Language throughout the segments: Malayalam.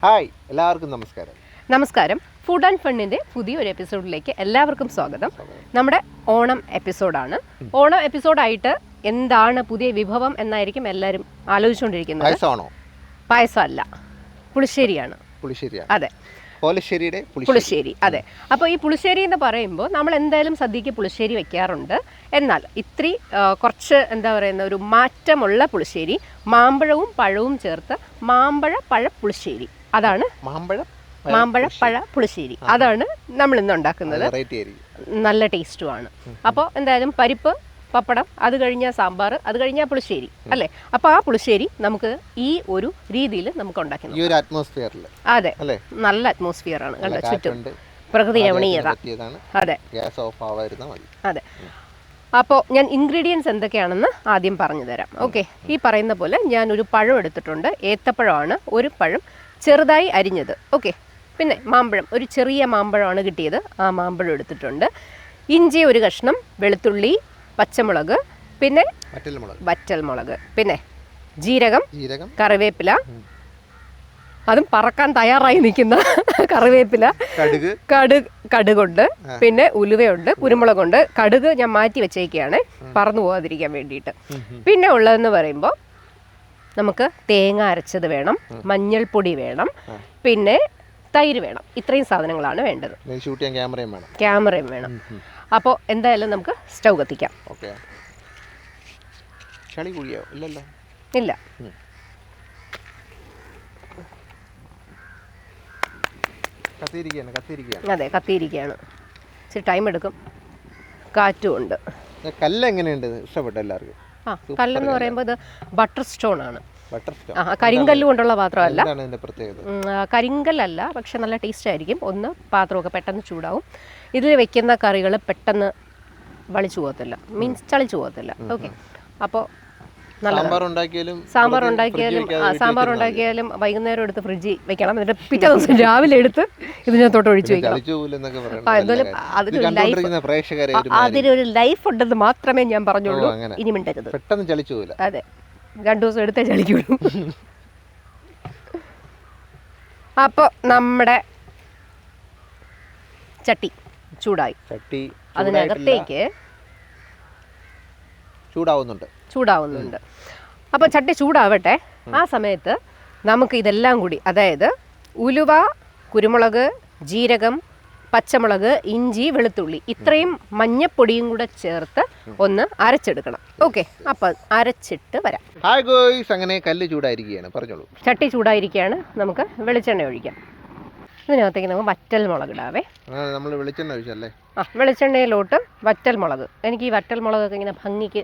ഹായ് എല്ലാവർക്കും നമസ്കാരം. നമസ്കാരം. ഫുഡ് ആൻഡ് ഫണ്ണിൻ്റെ പുതിയൊരു എപ്പിസോഡിലേക്ക് എല്ലാവർക്കും സ്വാഗതം. നമ്മുടെ ഓണം എപ്പിസോഡാണ്. ഓണം എപ്പിസോഡായിട്ട് എന്താണ് പുതിയ വിഭവം എന്നായിരിക്കും എല്ലാവരും ആലോചിച്ചുകൊണ്ടിരിക്കുന്നത്. പായസമല്ല, പുളിശ്ശേരിയാണ്. അതെ, പുളിശ്ശേരി. അതെ. അപ്പോൾ ഈ പുളിശ്ശേരി എന്ന് പറയുമ്പോൾ നമ്മൾ എന്തായാലും സദ്യക്ക് പുളിശ്ശേരി വെക്കാറുണ്ട്. എന്നാൽ ഇത്തിരി കുറച്ച് എന്താ പറയുന്ന ഒരു മാറ്റമുള്ള പുളിശ്ശേരി, മാമ്പഴവും പഴവും ചേർത്ത് മാമ്പഴ പഴ പുളിശ്ശേരി. അതാണ് മാമ്പഴ പഴ പുളിശ്ശേരി. അതാണ് നമ്മൾ ഇന്ന് ഉണ്ടാക്കുന്നത്. നല്ല ടേസ്റ്റുമാണ്. അപ്പോൾ എന്തായാലും പരിപ്പ്, പപ്പടം, അത് കഴിഞ്ഞാൽ സാമ്പാർ, അത് കഴിഞ്ഞാൽ പുളിശ്ശേരി അല്ലേ. അപ്പോൾ ആ പുളിശ്ശേരി നമുക്ക് ഈ ഒരു രീതിയിൽ നമുക്ക് ഉണ്ടാക്കി. അതെ, നല്ല അറ്റ്മോസ്ഫിയർ ആണ്. കണ്ടോ, ചുറ്റും പ്രകൃതി രമണീയത. അതെ അതെ. അപ്പോൾ ഞാൻ ഇൻഗ്രീഡിയൻസ് എന്തൊക്കെയാണെന്ന് ആദ്യം പറഞ്ഞു തരാം. ഓക്കെ. ഈ പറയുന്ന പോലെ ഞാനൊരു പഴം എടുത്തിട്ടുണ്ട്. ഏത്തപ്പഴമാണ് ഒരു പഴം, ചെറുതായി അരിഞ്ഞത്. ഓക്കെ. പിന്നെ മാമ്പഴം, ഒരു ചെറിയ മാമ്പഴമാണ് കിട്ടിയത്, ആ മാമ്പഴം എടുത്തിട്ടുണ്ട്. ഇഞ്ചി ഒരു കഷ്ണം, വെളുത്തുള്ളി, പച്ചമുളക്, പിന്നെ വറ്റൽമുളക്, പിന്നെ ജീരകം, കറിവേപ്പില, അതും പറക്കാൻ തയ്യാറായി നിൽക്കുന്ന കറിവേപ്പില, കടുകുണ്ട്, പിന്നെ ഉലുവയുണ്ട്, കുരുമുളകുണ്ട്. കടുക് ഞാൻ മാറ്റി വെച്ചേക്കാണ് പറന്നു പോകാതിരിക്കാൻ വേണ്ടിയിട്ട്. പിന്നെ ഉള്ളതെന്ന് പറയുമ്പോൾ നമുക്ക് തേങ്ങ അരച്ചത് വേണം, മഞ്ഞൾപ്പൊടി വേണം, പിന്നെ തൈര് വേണം. ഇത്രയും സാധനങ്ങളാണ് വേണ്ടത്. ക്യാമറയും വേണം. അപ്പോൾ എന്തായാലും നമുക്ക് സ്റ്റൗ കത്തിക്കാം. ഇല്ല, അതെ, കത്തിയിരിക്കുകയാണ്. ഇച്ചിരി ടൈം എടുക്കും, കാറ്റും ഉണ്ട്. കല്ല് എങ്ങനെയുണ്ട്? ഇഷ്ടപ്പെട്ടു എല്ലാവർക്കും? കല്ലെന്ന് പറയുമ്പോൾ ഇത് ബട്ടർ സ്റ്റോൺ ആണ്. കരിങ്കല്ല് കൊണ്ടുള്ള പാത്രമല്ല, കരിങ്കല്ലല്ല, പക്ഷെ നല്ല ടേസ്റ്റ് ആയിരിക്കും. ഒന്ന്, പാത്രമൊക്കെ പെട്ടെന്ന് ചൂടാവും. ഇതിൽ വെക്കുന്ന കറികൾ പെട്ടെന്ന് വളിച്ചു പോകത്തില്ല, മീൻസ് ചളിച്ചു പോകത്തില്ല. ഓക്കെ. അപ്പോൾ സാമ്പാർ ഉണ്ടാക്കിയാലും വൈകുന്നേരം എടുത്ത് ഫ്രിഡ്ജിൽ വെക്കണം. എന്നിട്ട് പിറ്റേ ദിവസം രാവിലെ എടുത്ത് ഇതിനകത്തോട്ട് ഒഴിച്ചു വെക്കണം. അതിനൊരു ലൈഫ് ഉണ്ടെന്ന് മാത്രമേ ഞാൻ പറഞ്ഞുള്ളൂ. ഇനി മിണ്ടരുത്. അതെ, 2 ദിവസം എടുത്തേ ചളിക്കുള്ളൂ. അപ്പോൾ നമ്മുടെ ചട്ടി ചൂടായി. അതിനകത്തേക്ക് ചൂടാവുന്നുണ്ട്. അപ്പോൾ ചട്ടി ചൂടാവട്ടെ. ആ സമയത്ത് നമുക്ക് ഇതെല്ലാം കൂടി, അതായത് ഉലുവ, കുരുമുളക്, ജീരകം, പച്ചമുളക്, ഇഞ്ചി, വെളുത്തുള്ളി, ഇത്രയും മഞ്ഞപ്പൊടിയും കൂടെ ചേർത്ത് ഒന്ന് അരച്ചെടുക്കണം. ഓക്കെ. അപ്പം അരച്ചിട്ട് വരാം. ഹായ് ഗോയ്സ്, അങ്ങനെ കല്ല് ചൂടായിരിക്കുകയാണ്, പറഞ്ഞോളൂ. ചട്ടി ചൂടായിരിക്കുകയാണ്. നമുക്ക് വെളിച്ചെണ്ണ ഒഴിക്കാം. ഇതിനകത്തേക്ക് നമുക്ക് വറ്റൽ മുളക് ഇടാവേ. നമ്മൾ വെളിച്ചെണ്ണ ഒഴിച്ചല്ലേ? വെളിച്ചെണ്ണയിലോട്ട് വറ്റൽ മുളക്. എനിക്ക് ഈ വറ്റൽ മുളകൊക്കെ ഇങ്ങനെ ഭംഗിക്ക്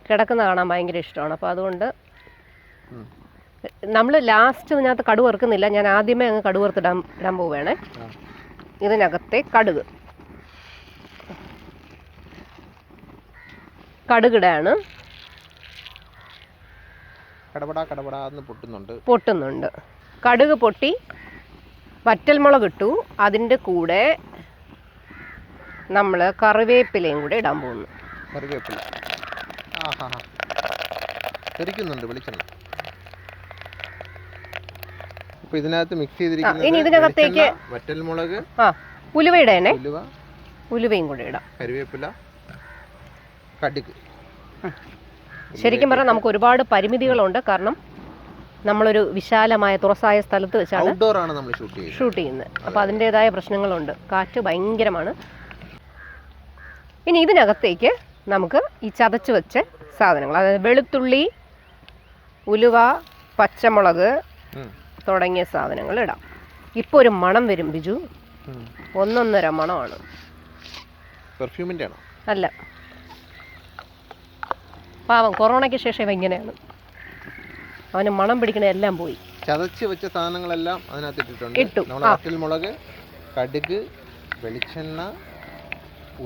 കിടക്കുന്ന കാണാൻ ഭയങ്കര ഇഷ്ടമാണ്. അപ്പോൾ അതുകൊണ്ട് നമ്മൾ ലാസ്റ്റ് ഇതിനകത്ത് കടുക് വറുക്കുന്നില്ല. ഞാൻ ആദ്യമേ അങ്ങ് കടുക് വറുത്തിടാൻ പോവുകയാണേ. ഇതിനകത്തെ കടുകിടാണ്. പൊട്ടുന്നുണ്ട്. കടുക് പൊട്ടി, വറ്റൽമുളക് ഇട്ടു. അതിൻ്റെ കൂടെ നമ്മൾ കറിവേപ്പിലയും കൂടെ ഇടാൻ പോകുന്നു. ഇതിനകത്ത് മിക്സ് ചെയ്തിരിക്കുന്നത്. ഇനി ഇതിനകത്തേക്ക് വറ്റൽമുളക്, ഉലുവ ഇടേനെ, ഉലുവയും കൂടെ ഇടാം, കറിവേപ്പില, കടുക്. ശരിക്കും പറഞ്ഞാൽ നമുക്ക് ഒരുപാട് പരിമിതികളുണ്ട്. കാരണം നമ്മളൊരു വിശാലമായ തുറസായ സ്ഥലത്ത് വെച്ചാണ് ഷൂട്ട് ചെയ്യുന്നത്. അപ്പോൾ അതിൻ്റെതായ പ്രശ്നങ്ങളുണ്ട്. കാറ്റ് ഭയങ്കരമാണ്. ഇനി ഇതിനകത്തേക്ക് നമുക്ക് ഈ ചതച്ച് വെച്ച സാധനങ്ങൾ, അതായത് വെളുത്തുള്ളി, ഉലുവ, പച്ചമുളക് തുടങ്ങിയ സാധനങ്ങൾ ഇടാം. ഇപ്പോൾ ഒരു മണം വരും ബിജു, ഒന്നൊന്നര മണമാണ്. പെർഫ്യൂമിൻ്റെ ആണോ? അല്ല, പാവം കൊറോണയ്ക്ക് ശേഷം ഇങ്ങനെയാണ്. അവന് മണം പിടിക്കണ എല്ലാം പോയി. ചതച്ച് വെച്ച സാധനങ്ങളെല്ലാം അതിനകത്ത് ഇട്ടിട്ടുണ്ട്. വറ്റൽമുളക്, കടുക്, വെളിച്ചെണ്ണ,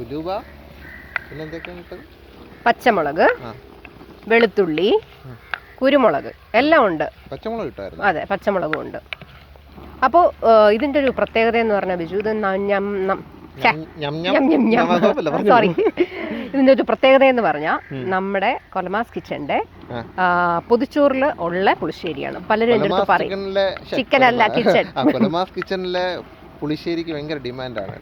ഉലുവ, പിന്നെ എന്തൊക്കെയാണ്? പച്ചമുളക്, വെളുത്തുള്ളി, കുരുമുളക് എല്ലാം ഉണ്ട്. പച്ചമുളക് ഇട്ടായിരുന്നു? അതെ, പച്ചമുളകും ഉണ്ട്. അപ്പോൾ ഇതിൻ്റെ ഒരു പ്രത്യേകത എന്ന് പറഞ്ഞാൽ ബിജു, ഇത് സോറി. ഇതിന്റെ ഒരു പ്രത്യേകത എന്ന് പറഞ്ഞാൽ നമ്മുടെ കൊലമാസ് കിച്ചന്റെ പൊതിച്ചോറിൽ ഉള്ള പുളിശ്ശേരിയാണ്. പലരും എൻ്റെ അടുത്ത് പറയും ചിക്കൻ അല്ല കിച്ചൻ. കൊലമാസ് കിച്ചണിലെ പുളിശ്ശേരിക്ക് ഭയങ്കര ഡിമാൻഡാണ്.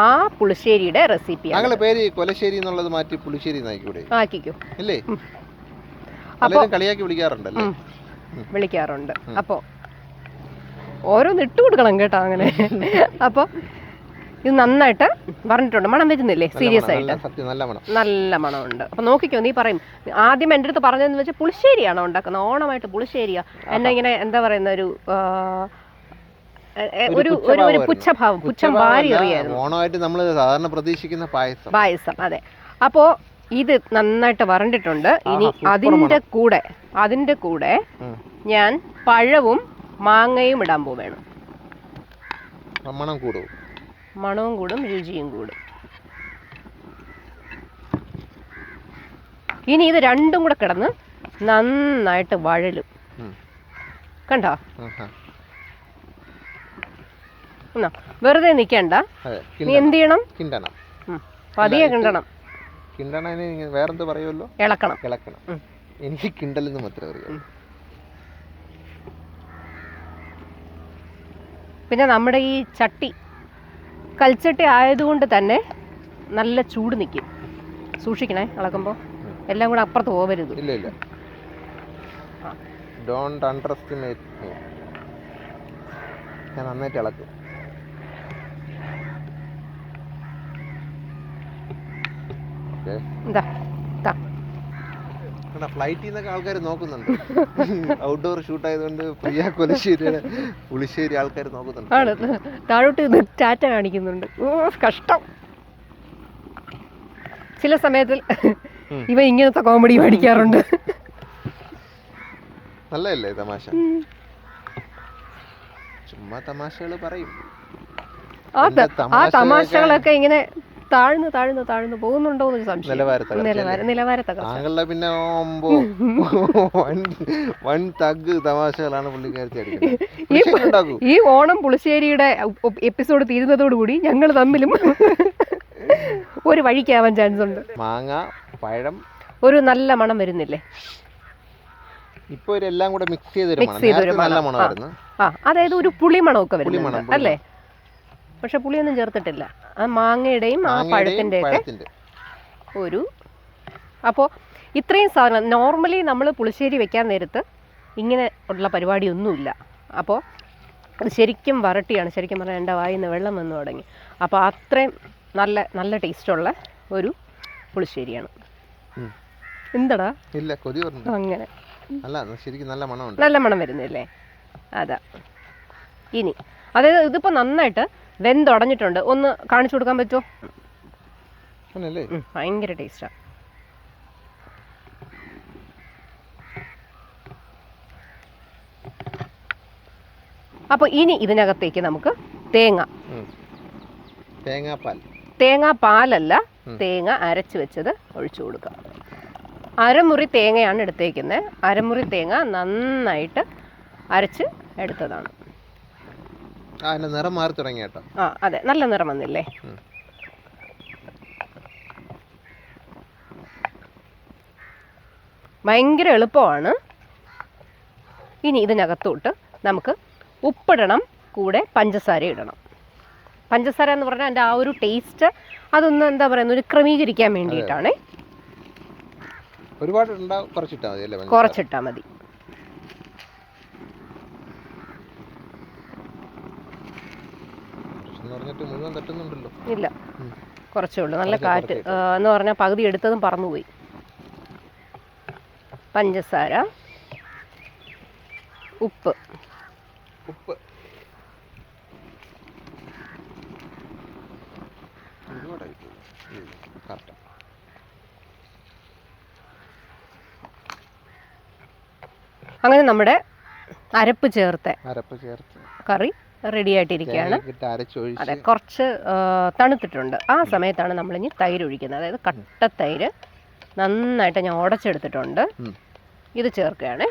ആ പുളിശ്ശേരിയുടെ റെസിപ്പി ഞങ്ങളെ പേര് കൊലശ്ശേരി എന്നുള്ളത് മാറ്റി പുളിശ്ശേരി ആക്കിക്കോ ഇല്ലേ? പലരും കളിയാക്കി വിളിക്കാറുണ്ടല്ലേ? വിളിക്കാറുണ്ട്. അപ്പോൾ ഓരോന്ന് ഇട്ട് കൊടുക്കണം കേട്ടോ അങ്ങനെ. അപ്പോൾ ഇത് നന്നായിട്ട് പറഞ്ഞിട്ടുണ്ട്. മണം വരുന്നില്ലേ? സീരിയസ് ആയിട്ട് നല്ല മണമുണ്ട്. അപ്പോൾ നോക്കിക്കോ, നീ പറയും ആദ്യം എൻ്റെ അടുത്ത് പറഞ്ഞതെന്ന് വെച്ചാൽ പുളിശ്ശേരിയാണോ ഉണ്ടാക്കുന്നത്, ഓണമായിട്ട് പുളിശ്ശേരിയാ എന്നെ ഇങ്ങനെ എന്താ പറയുന്ന ഒരു പുച്ഛം വാരി എറിയായിരുന്നു. ഓണമായിട്ട് നമ്മൾ സാധാരണ പ്രതീക്ഷിക്കുന്ന പായസം. അതെ. അപ്പോൾ ഇത് നന്നായിട്ട് വരണ്ടിട്ടുണ്ട്. ഇനി അതിന്റെ കൂടെ ഞാൻ പഴവും മാങ്ങയും ഇടാൻ പോവുകയാണ്. മണവും കൂടും, രുചിയും കൂടും. ഇനി ഇത് രണ്ടും കൂടെ കിടന്ന് നന്നായിട്ട് വഴലും. കണ്ടോ? വെറുതെ നിക്കണ്ട, നീ എന്ത് ചെയ്യണം? പതിയെ കിണ്ടണം. വേറെന്ത് പറയുമല്ലോ? ഇളക്കണം. എനിക്ക് കിണ്ടലെന്ന് മാത്രമേ അറിയാം. പിന്നെ നമ്മുടെ ഈ ചട്ടി കൽച്ചട്ടി ആയതുകൊണ്ട് തന്നെ നല്ല ചൂട് നിൽക്കും. സൂക്ഷിക്കണേ ഇളക്കുമ്പോൾ, എല്ലാം കൂടെ അപ്പുറത്ത് പോവരുത്. ഇല്ല, ഡോണ്ട് അണ്ടർഎസ്റ്റിമേറ്റ് മീ. ഞാൻ നന്നായിട്ട് ഇളക്കും. ഫ്ലൈറ്റിൽ നിന്നൊക്കെ ആൾക്കാർ നോക്കുന്നുണ്ട്. ഔട്ട്ഡോർ ഷൂട്ട് ആയതുകൊണ്ട് പ്രിയ കൊലശ്ശേരിയുടെ പുളിശ്ശേരി ആൾക്കാർ നോക്കുന്നുണ്ട്. താഴോട്ട് ടാറ്റ കാണിക്കുന്നുണ്ട്. കഷ്ടം. ചില സമയത്തിൽ ഇവ ഇങ്ങനത്തെ കോമഡി പഠിക്കാറുണ്ട്. നല്ലതല്ലേ തമാശ? ചുമ്മാ തമാശകൾ പറയും. ആ തമാശകളൊക്കെ ഇങ്ങനെ താഴ്ന്നു പോകുന്നുണ്ടോ എന്നൊരു സംശയം. നിലവാരത്തെ പിന്നെ വൻ തഗ് തമാശകളാണ് പുള്ളിക്കാരത്തി അടിക്കുന്നത്. ഈ ഓണം പുളിശ്ശേരിയുടെ എപ്പിസോഡ് തീരുന്നതോടുകൂടി ഞങ്ങൾ തമ്മിലും ഒരു വഴിക്കാവാൻ ചാൻസ് ഉണ്ട്. മാങ്ങ, പഴം, ഒരു നല്ല മണം വരുന്നില്ലേ? ഇപ്പൊ എല്ലാം കൂടെ മിക്സ് ചെയ്തൊരു നല്ല മണമായിരുന്നു. അതായത് ഒരു പുളിമണമൊക്കെ വരുന്നുണ്ട് അല്ലേ? പക്ഷെ പുളിയൊന്നും ചേർത്തിട്ടില്ല. ആ മാങ്ങയുടെയും ആ പഴത്തിൻ്റെ ഒക്കെ ഒരു. അപ്പോൾ ഇത്രയും സാധനം നോർമലി നമ്മൾ പുളിശ്ശേരി വെക്കാൻ നേരത്ത് ഇങ്ങനെ ഉള്ള പരിപാടിയൊന്നുമില്ല. അപ്പോൾ അത് ശരിക്കും വരട്ടിയാണ്. ശരിക്കും പറഞ്ഞാൽ എൻ്റെ വായിൽ നിന്ന് വെള്ളം വന്നു തുടങ്ങി. അപ്പോൾ അത്രയും നല്ല ടേസ്റ്റുള്ള ഒരു പുളിശ്ശേരിയാണ്. എന്താടാ? ഇല്ല, കൊതി പറഞ്ഞു. അങ്ങനെ ശരിക്കും നല്ല മണം വരുന്നില്ലേ? അതാ. ഇനി അതായത് ഇതിപ്പോൾ നന്നായിട്ട് വെന്തുടഞ്ഞിട്ടുണ്ട്. ഒന്ന് കാണിച്ചു കൊടുക്കാൻ പറ്റുമോ? ഭയങ്കര ടേസ്റ്റാണ്. അപ്പോൾ ഇനി ഇതിനകത്തേക്ക് നമുക്ക് തേങ്ങാപ്പാലല്ല, തേങ്ങ അരച്ച് വെച്ചത് ഒഴിച്ചു കൊടുക്കാം. അരമുറി തേങ്ങയാണ് എടുത്തേക്കുന്നത്. അരമുറി തേങ്ങ നന്നായിട്ട് അരച്ച് എടുത്തതാണ്. നിറം മാറി തുടങ്ങി കേട്ടോ. അതെ, നല്ല നിറം വന്നില്ലേ? ഭയങ്കര എളുപ്പമാണ്. ഇനി ഇതിനകത്തോട്ട് നമുക്ക് ഉപ്പിടണം, കൂടെ പഞ്ചസാര ഇടണം. പഞ്ചസാര എന്ന് പറഞ്ഞാൽ അതിൻ്റെ ആ ഒരു ടേസ്റ്റ് അതൊന്ന് എന്താ പറയുന്നത്, ഒരു ക്രമീകരിക്കാൻ വേണ്ടിയിട്ടാണ്. കുറച്ചിട്ടാൽ മതി. ഇല്ല, കുറച്ചേ ഉള്ളൂ. നല്ല കാറ്റ് എന്ന് പറഞ്ഞാൽ പകുതി എടുത്തതും പറന്നുപോയി. പഞ്ചസാര, ഉപ്പ്, അങ്ങനെ നമ്മുടെ അരപ്പ് ചേർത്ത് കറി റെഡി ആയിട്ടിരിക്കുകയാണ്. അതെ, കുറച്ച് തണുത്തിട്ടുണ്ട്. ആ സമയത്താണ് നമ്മളിനി തൈര് ഒഴിക്കുന്നത്. അതായത് കട്ട തൈര് നന്നായിട്ട് ഞാൻ ഉടച്ചെടുത്തിട്ടുണ്ട്. ഇത് ചേർക്കുകയാണ്.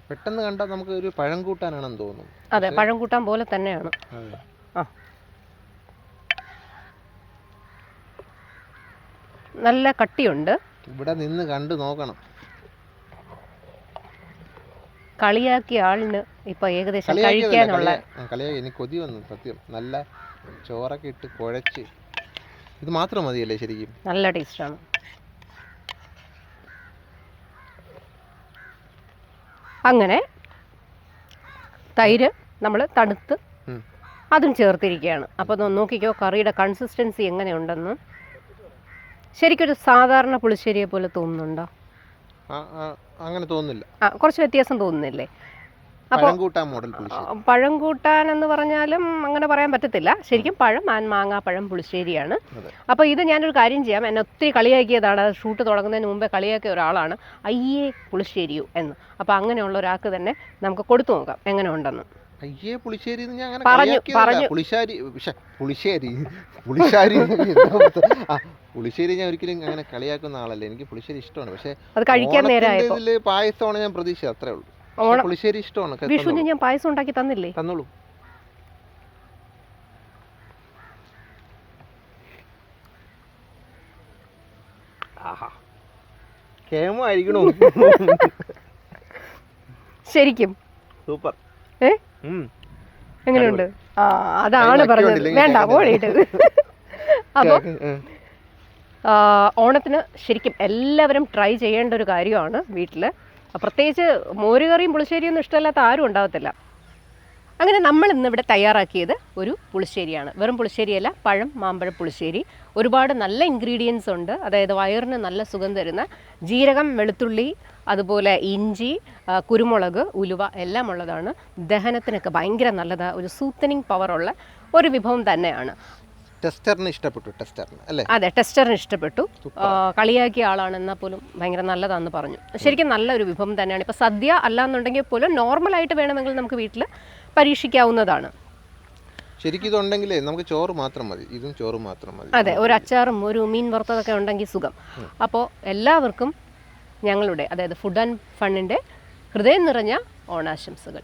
പെട്ടെന്ന് കണ്ടാൽ നമുക്ക് ഒരു പഴം കൂട്ടാനാണെന്ന് തോന്നുന്നു. അതെ, പഴം കൂട്ടാൻ പോലെ തന്നെയാണ്. നല്ല കട്ടിയുണ്ട്. ഇവിടെ നിന്ന് കണ്ടു നോക്കണം. കളിയാക്കിയ ആളിന് ഇപ്പൊ ഏകദേശം കഴിക്കാനുള്ള കളിയാക്കി. എനിക്ക് കൊതി വന്നു സത്യം. നല്ല ചോറൊക്കെ ഇട്ട് കുഴച്ച് ഇത് മാത്രം മതിയല്ലേ ശരിക്കും? നല്ല ടേസ്റ്റാണ്. അങ്ങനെ തൈര് നമ്മൾ തണുത്ത് അതും ചേർത്തിരിക്കുകയാണ്. അപ്പോൾ നോക്കിക്കോ കറിയുടെ കൺസിസ്റ്റൻസി എങ്ങനെയുണ്ടെന്ന്. ശരിക്കൊരു സാധാരണ പുളിശ്ശേരിയെ പോലെ തോന്നുന്നുണ്ടോ? അങ്ങനെ തോന്നുന്നില്ല. കുറച്ച് വ്യത്യാസം തോന്നുന്നില്ലേ? അപ്പോൾ പഴം കൂട്ടാൻ എന്ന് പറഞ്ഞാലും അങ്ങനെ പറയാൻ പറ്റത്തില്ല. ശരിക്കും പഴം മാങ്ങാപ്പഴം പുളിശ്ശേരിയാണ്. അപ്പോൾ ഇത് ഞാനൊരു കാര്യം ചെയ്യാം. എന്നെ ഒത്തിരി കളിയാക്കിയതാണ്. ഷൂട്ട് തുടങ്ങുന്നതിന് മുമ്പേ കളിയാക്കിയ ഒരാളാണ് അയ്യേ പുളിശ്ശേരിയോ എന്ന്. അപ്പോൾ അങ്ങനെയുള്ള ഒരാൾക്ക് തന്നെ നമുക്ക് കൊടുത്തു നോക്കാം എങ്ങനെ ഉണ്ടെന്ന്. അയ്യേ പുളിശ്ശേരി പുളിശ്ശേരി ഞാൻ ഒരിക്കലും അങ്ങനെ കളിയാക്കുന്ന ആളല്ല. എനിക്ക് പുളിശ്ശേരി ഇഷ്ടമാണ്. പക്ഷെ അത് കഴിക്കാൻ നേരമായപ്പോൾ പായസമാണ് ഞാൻ പ്രതീക്ഷിച്ചത്, അത്രേ ഉള്ളൂ. പുളിശ്ശേരി ഇഷ്ടമാണ്. വിഷുവിന് ഞാൻ പായസം ഉണ്ടാക്കി തന്നില്ലേ? തന്നോളൂ. കേമായിരിക്കണോ? ശരിക്കും സൂപ്പർ. എങ്ങനെയുണ്ട്? അതാണ് പറഞ്ഞത്. വേണ്ട പോയിട്ട്. അപ്പോൾ ഓണത്തിന് ശരിക്കും എല്ലാവരും ട്രൈ ചെയ്യേണ്ട ഒരു കാര്യമാണ് വീട്ടിൽ. പ്രത്യേകിച്ച് മോരുകറിയും പുളിശ്ശേരിയൊന്നും ഇഷ്ടമല്ലാത്ത ആരും ഉണ്ടാകത്തില്ല. അങ്ങനെ നമ്മൾ ഇന്നിവിടെ തയ്യാറാക്കിയത് ഒരു പുളിശ്ശേരിയാണ്. വെറും പുളിശ്ശേരിയല്ല, പഴം മാമ്പഴ പുളിശ്ശേരി. ഒരുപാട് നല്ല ഇൻഗ്രീഡിയൻസ് ഉണ്ട്. അതായത് വയറിന് നല്ല സുഖം തരുന്ന ജീരകം, വെളുത്തുള്ളി, അതുപോലെ ഇഞ്ചി, കുരുമുളക്, ഉലുവ എല്ലാം ഉള്ളതാണ്. ദഹനത്തിനൊക്കെ ഭയങ്കര നല്ലതാണ്. ഒരു സൂത്തനിങ് പവറുള്ള ഒരു വിഭവം തന്നെയാണ്. ടെസ്റ്ററിന് ഇഷ്ടപ്പെട്ടു. ടെസ്റ്ററിന് അല്ലേ? അതെ, ടെസ്റ്ററിന് ഇഷ്ടപ്പെട്ടു. കളിയാക്കിയ ആളാണെന്നാൽ പോലും ഭയങ്കര നല്ലതാണെന്ന് പറഞ്ഞു. ശരിക്കും നല്ലൊരു വിഭവം തന്നെയാണ്. ഇപ്പോൾ സദ്യ അല്ലാന്നുണ്ടെങ്കിൽ പോലും നോർമലായിട്ട് വേണമെങ്കിൽ നമുക്ക് വീട്ടിൽ പരീക്ഷിക്കാവുന്നതാണ്. ശരിക്കും ഇതുണ്ടെങ്കിലേ നമുക്ക് ചോറ് മാത്രം മതി. ഇതും ചോറ് മാത്രം മതി. അതെ, ഒരു അച്ചാറും ഒരു മീൻ വറുത്തതൊക്കെ ഉണ്ടെങ്കിൽ സുഖം. അപ്പോൾ എല്ലാവർക്കും ഞങ്ങളുടെ അതായത് ഫുഡ് ആൻഡ് ഫണ്ണിൻ്റെ ഹൃദയം നിറഞ്ഞ ഓണാശംസകൾ.